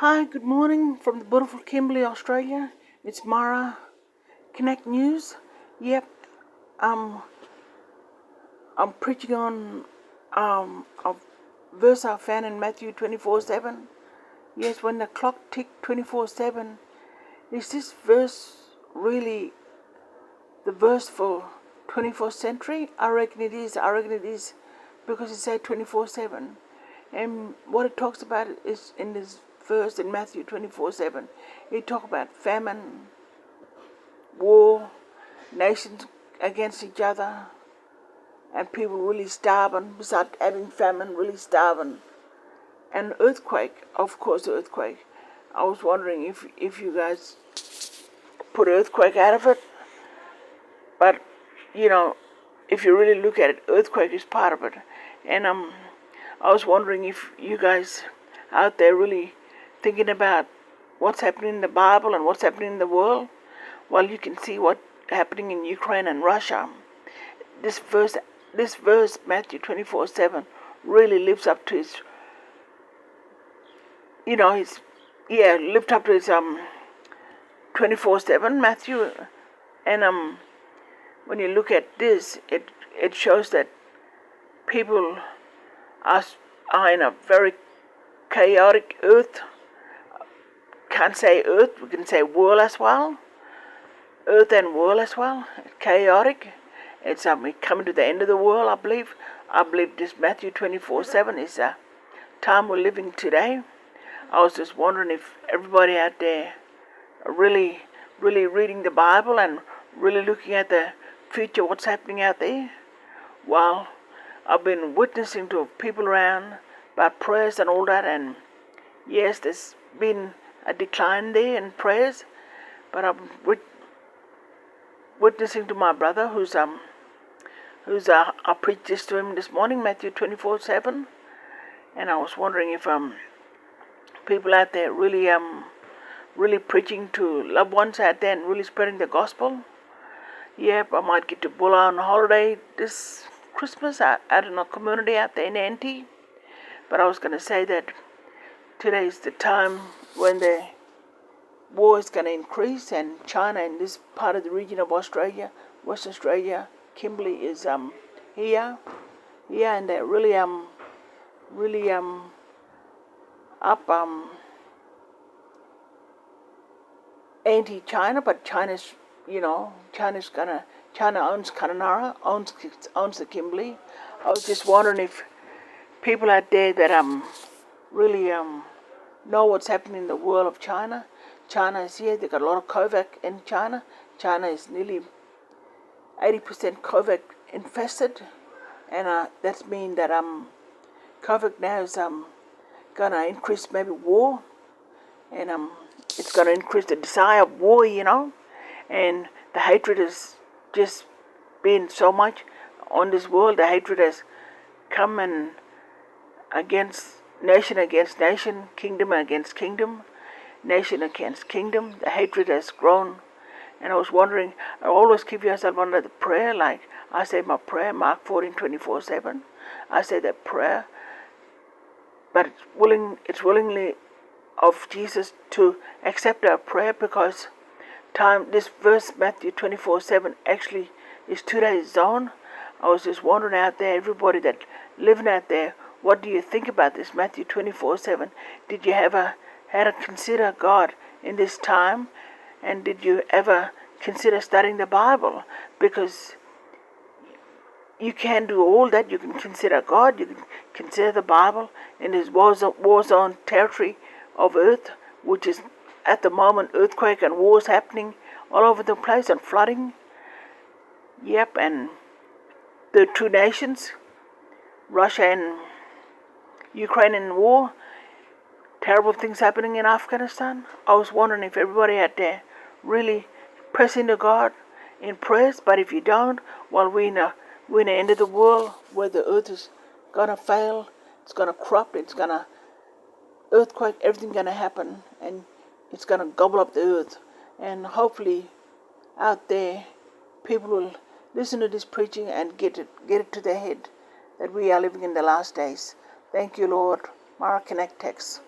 Hi, good morning from the beautiful Kimberley, Australia. It's Marah. Connect News. Yep, um, I'm preaching on a verse I found in Matthew 24:7. Yes, when the clock ticked 24/7, is this verse really the verse for 21st century? I reckon it is. I reckon it is because it said 24/7. And what it talks about is in this verse in Matthew 24:7. It talks about famine, war, nations against each other, and people really starving, besides having famine, really starving. And earthquake, of course, earthquake. I was wondering if you guys put earthquake out of it, but if you really look at it, earthquake is part of it. And I was wondering if you guys out there really thinking about what's happening in the Bible and what's happening in the world. Well, you can see what's happening in Ukraine and Russia. This verse, Matthew 24:7, really lives up to his, lift up to his 24/7 Matthew. And when you look at this, it shows that people are in a very chaotic earth. Can't say earth, we can say world as well. Earth and world as well. Chaotic. It's coming to the end of the world, I believe. I believe this Matthew 24:7 is a time we're living today. I was just wondering if everybody out there are really reading the Bible and really looking at the future, what's happening out there. Well, I've been witnessing to people around about prayers and all that, and yes, there's been a decline there in prayers, but I'm witnessing to my brother who's I preached this to him this morning, Matthew 24:7, and I was wondering if people out there really preaching to loved ones out there and really spreading the gospel. Yep, I might get to Bulla on holiday this Christmas out in a community out there in NT. But I was going to say that today is the time when the war is going to increase, and China in this part of the region of Australia, Western Australia, Kimberley is here, and they're really up anti-China, but China owns Kananara, owns the Kimberley. I was just wondering if people out there that really know what's happening in the world of China. China is here. They got a lot of COVID in China. China is nearly 80% COVID infested, and that means that COVID now is gonna increase maybe war, and it's gonna increase the desire of war, and the hatred has just been so much on this world. The hatred has come and against nation, kingdom against kingdom, nation against kingdom. The hatred has grown. And I was wondering, I always keep yourself under the prayer, like I say my prayer, Mark 14:24/7. I say that prayer, but it's willingly of Jesus to accept our prayer, because this verse, Matthew 24:7, actually is today's zone. I was just wondering out there, everybody that living out there, what do you think about this Matthew 24:7? Did you ever had to consider God in this time? And did you ever consider studying the Bible? Because you can do all that. You can consider God, you can consider the Bible in this war zone territory of earth, which is at the moment earthquake and wars happening all over the place and flooding. Yep, and the two nations, Russia and Ukraine in war, terrible things happening in Afghanistan. I was wondering if everybody out there really press into God in prayers, but if you don't, well, we're in the end of the world where the earth is gonna fail, it's gonna corrupt, it's gonna earthquake, everything's gonna happen, and it's gonna gobble up the earth. And hopefully out there people will listen to this preaching and get it to their head that we are living in the last days. Thank you, Lord. Marah Connect Text.